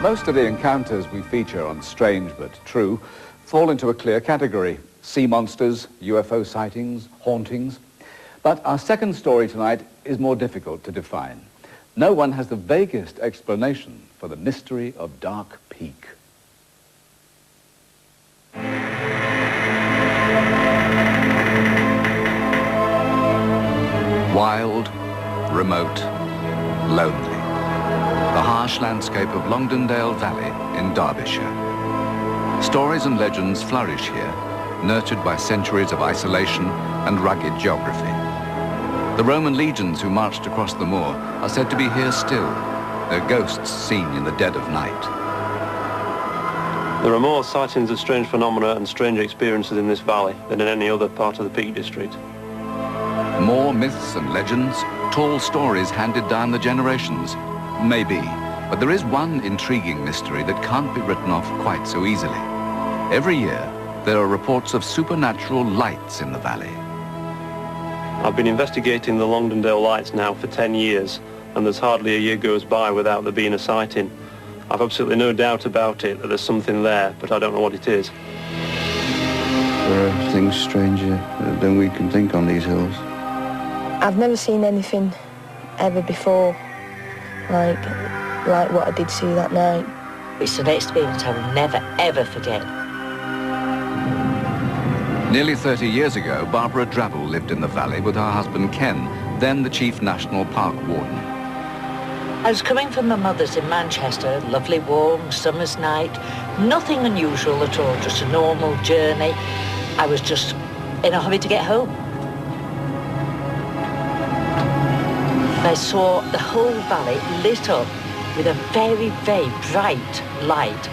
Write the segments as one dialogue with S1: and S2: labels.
S1: Most of the encounters we feature on Strange But True fall into a clear category: sea monsters, UFO sightings, hauntings. But our second story tonight is more difficult to define. No one has the vaguest explanation for the mystery of Dark Peak. Wild, remote, lonely. The harsh landscape of Longdendale Valley in Derbyshire. Stories and legends flourish here, nurtured by centuries of isolation and rugged geography. The Roman legions who marched across the moor are said to be here still, their ghosts seen in the dead of night.
S2: There are more sightings of strange phenomena and strange experiences in this valley than in any other part of the Peak District.
S1: More myths and legends, tall stories handed down the generations. Maybe, but there is one intriguing mystery that can't be written off quite so easily. Every year, there are reports of supernatural lights in the valley.
S2: I've been investigating the Longdendale lights now for 10 years, and there's hardly a year goes by without there being a sighting. I've absolutely no doubt about it that there's something there, but I don't know what it is.
S3: There are things stranger than we can think on these hills.
S4: I've never seen anything ever before like what I did see that night.
S5: It's an experience I will never, ever forget.
S1: Nearly 30 years ago, Barbara Drabble lived in the valley with her husband Ken, then the Chief National Park Warden.
S5: I was coming from my mother's in Manchester, lovely warm summer's night. Nothing unusual at all, just a normal journey. I was just in a hurry to get home. I saw the whole valley lit up with a very, very bright light.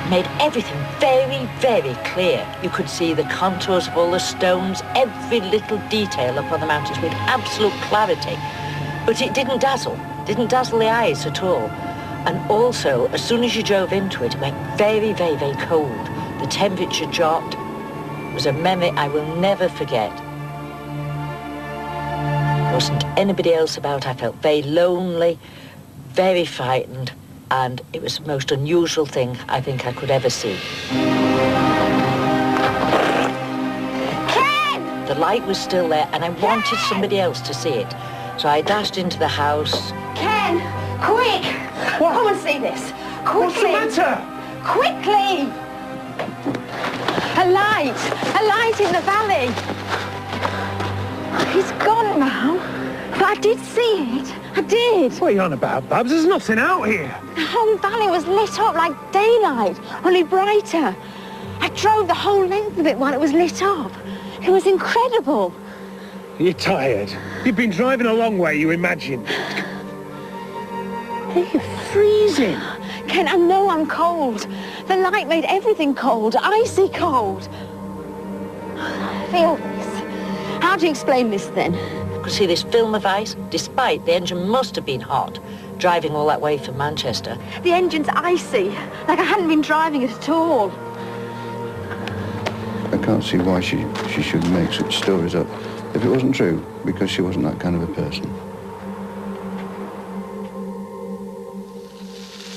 S5: Made everything very, very clear. You could see the contours of all the stones, every little detail up on the mountains with absolute clarity. But it didn't dazzle the eyes at all. And also, as soon as you drove into it, it went very, very, very cold. The temperature dropped. It was a memory I will never forget. There wasn't anybody else about. I felt very lonely, very frightened, and it was the most unusual thing I think I could ever see.
S4: Ken!
S5: The light was still there, and I wanted somebody else to see it. So I dashed into the house.
S4: Ken! Quick!
S6: What?
S4: Come and see this! Quickly!
S6: What's the matter?
S4: Quickly! A light in the valley. He's gone now. But I did see it. I did.
S6: What are you on about, Babs? There's nothing out here.
S4: The whole valley was lit up like daylight, only brighter. I drove the whole length of it while it was lit up. It was incredible.
S6: You're tired. You've been driving a long way, you imagine. You're freezing.
S4: Ken, I know I'm cold. The light made everything cold, icy cold. I feel this. How do you explain this then?
S5: I could see this film of ice, despite the engine must have been hot, driving all that way from Manchester.
S4: The engine's icy, like I hadn't been driving it at all.
S3: I can't see why she should make such stories up if it wasn't true, because she wasn't that kind of a person.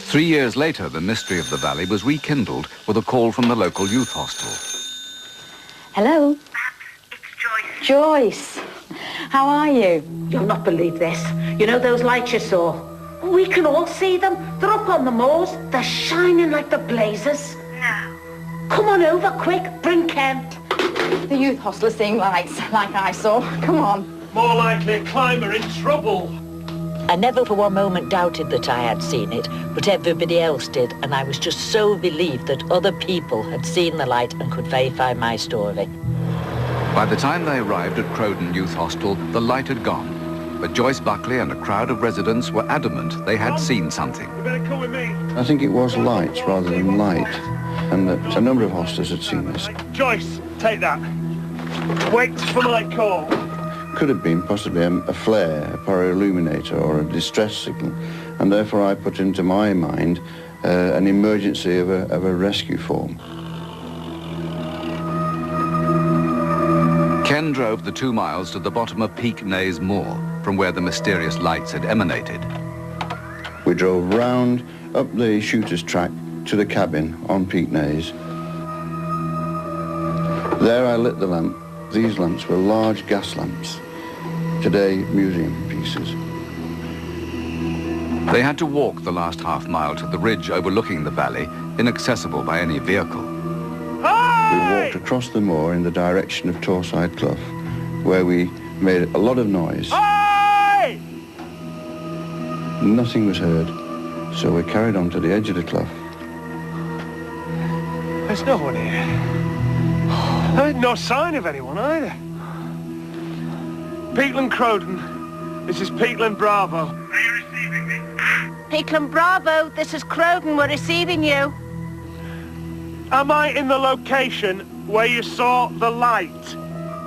S1: 3 years later, the mystery of the valley was rekindled with a call from the local youth hostel.
S4: Hello?
S7: It's Joyce.
S4: Joyce, how are you?
S7: You'll not believe this. You know those lights you saw? We can all see them. They're up on the moors. They're shining like the blazes. No. Come on over, quick. Bring Ken.
S4: The youth hostel is seeing lights, like I saw. Come on.
S6: More likely a climber in trouble.
S5: I never for one moment doubted that I had seen it, but everybody else did, and I was just so relieved that other people had seen the light and could verify my story.
S1: By the time they arrived at Crowden Youth Hostel, the light had gone. But Joyce Buckley and a crowd of residents were adamant they had seen something.
S6: You better come with me.
S3: I think it was lights rather than light, and that a number of hostlers had seen this.
S6: Joyce, take that. Wait for my call.
S3: Could have been possibly a flare, a pyroilluminator, or a distress signal, and therefore I put into my mind an emergency of a rescue form.
S1: Ken drove the 2 miles to the bottom of Peak Naze Moor, from where the mysterious lights had emanated.
S3: We drove round up the shooter's track to the cabin on Peaknaze. There I lit the lamp. These lamps were large gas lamps, today museum pieces.
S1: They had to walk the last half mile to the ridge overlooking the valley, inaccessible by any vehicle.
S3: We walked across the moor in the direction of Torside Clough, where we made a lot of noise. Nothing was heard, so we carried on to the edge of the clough.
S6: There's no one here. There's no sign of anyone either. Peatland Crowden, this is Peatland Bravo. Are you receiving me?
S7: Peatland Bravo, this is Crowden, we're receiving you.
S6: Am I in the location where you saw the light?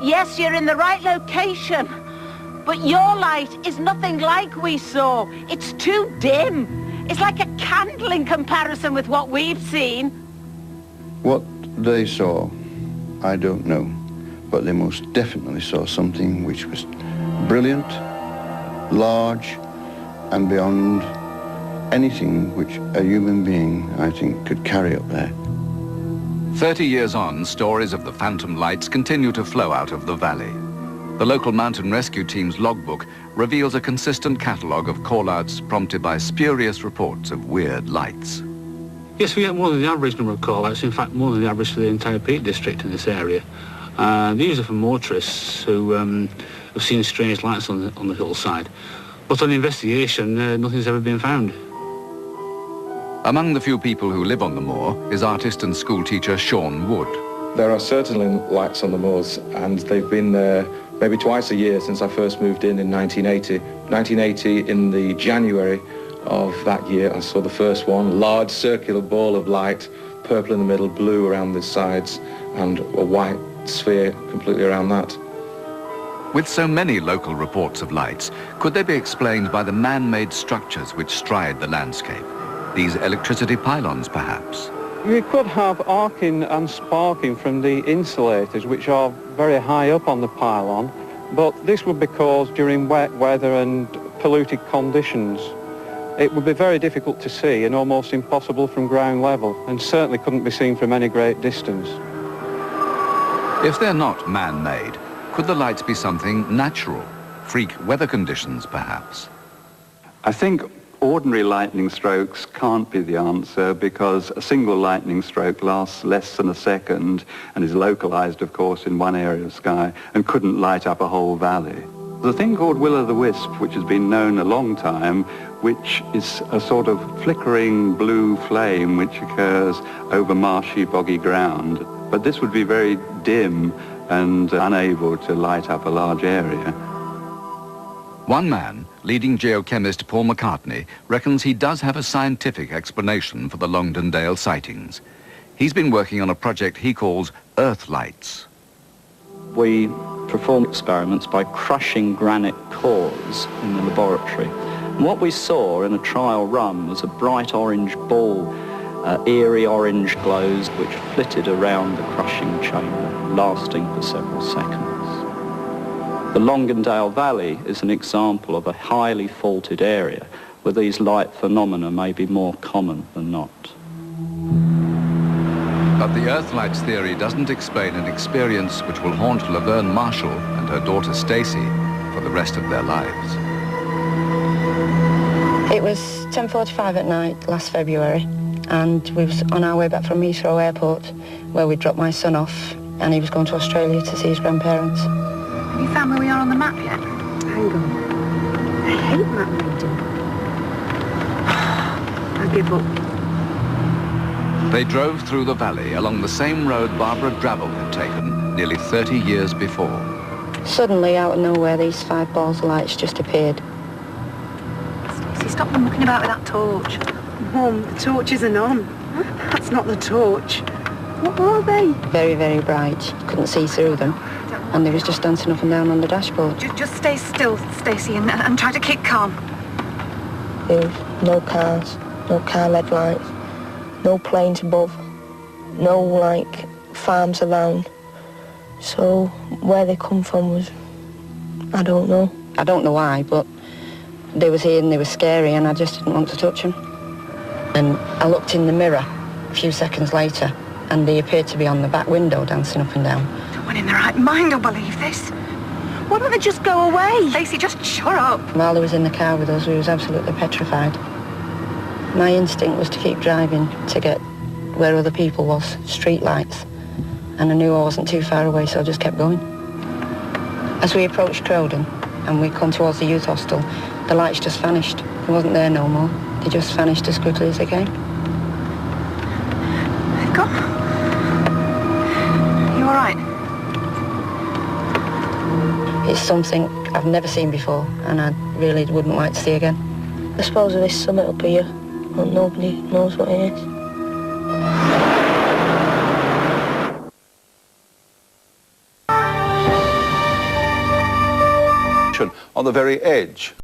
S7: Yes, you're in the right location. But your light is nothing like we saw. It's too dim. It's like a candle in comparison with what we've seen.
S3: What they saw, I don't know, but they most definitely saw something which was brilliant, large, and beyond anything which a human being, I think, could carry up there.
S1: 30 years on, stories of the phantom lights continue to flow out of the valley. The local mountain rescue team's logbook reveals a consistent catalogue of call-outs prompted by spurious reports of weird lights.
S8: Yes, we get more than the average number of call-outs, in fact more than the average for the entire Peak District in this area. These are from motorists who have seen strange lights on the hillside. But on investigation, nothing's ever been found.
S1: Among the few people who live on the moor is artist and school teacher Sean Wood.
S9: There are certainly lights on the moors, and they've been there maybe twice a year since I first moved in 1980. 1980, in the January of that year, I saw the first one, large circular ball of light, purple in the middle, blue around the sides, and a white sphere completely around that.
S1: With so many local reports of lights, could they be explained by the man-made structures which stride the landscape? These electricity pylons, perhaps?
S10: We could have arcing and sparking from the insulators, which are very high up on the pylon, but this would be caused during wet weather and polluted conditions. It would be very difficult to see and almost impossible from ground level, and certainly couldn't be seen from any great distance.
S1: If they're not man-made, could the lights be something natural? Freak weather conditions, perhaps?
S11: I think ordinary lightning strokes can't be the answer, because a single lightning stroke lasts less than a second and is localized, of course, in one area of sky and couldn't light up a whole valley. There's a thing called will-o'-the-wisp, which has been known a long time, which is a sort of flickering blue flame which occurs over marshy, boggy ground. But this would be very dim and unable to light up a large area.
S1: One man, leading geochemist Paul McCartney, reckons he does have a scientific explanation for the Longdendale sightings. He's been working on a project he calls Earth Lights.
S12: We performed experiments by crushing granite cores in the laboratory. And what we saw in a trial run was a bright orange ball, eerie orange glows which flitted around the crushing chamber, lasting for several seconds. The Longdendale Valley is an example of a highly faulted area where these light phenomena may be more common than not.
S1: But the Earth Lights theory doesn't explain an experience which will haunt Laverne Marshall and her daughter Stacey for the rest of their lives.
S13: It was 10:45 at night last February, and we was on our way back from Heathrow Airport, where we dropped my son off, and he was going to Australia to see his grandparents.
S4: Have you found where we are on the map yet? Hang on. I hate map reading. I give up.
S1: They drove through the valley along the same road Barbara Drabble had taken nearly 30 years before.
S13: Suddenly, out of nowhere, these 5 balls of lights just appeared.
S4: Stacey, stop mucking about with that torch. Mum, the torch isn't on. That's not the torch. What are they?
S13: Very, very bright. Couldn't see through them. And they was just dancing up and down on the dashboard.
S4: Just stay still, Stacey, and try to keep calm.
S13: There was no cars, no car-led lights, no planes above, no, like, farms around. So where they come from was, I don't know. I don't know why, but they was here and they were scary, and I just didn't want to touch them.
S14: And I looked in the mirror a few seconds later, and they appeared to be on the back window dancing up and down.
S15: No one in their right mind will believe this. Why don't they just go away? Lacey, just shut up.
S14: While he was in the car with us, we was absolutely petrified. My instinct was to keep driving to get where other people was, street lights. And I knew I wasn't too far away, so I just kept going. As we approached Crowden and we come towards the youth hostel, the lights just vanished. They wasn't there no more. They just vanished as quickly as they came.
S15: They've gone. You all right?
S14: It's something I've never seen before, and I really wouldn't like to see again.
S13: I suppose there is something up here, but nobody knows what it is.
S16: On the very edge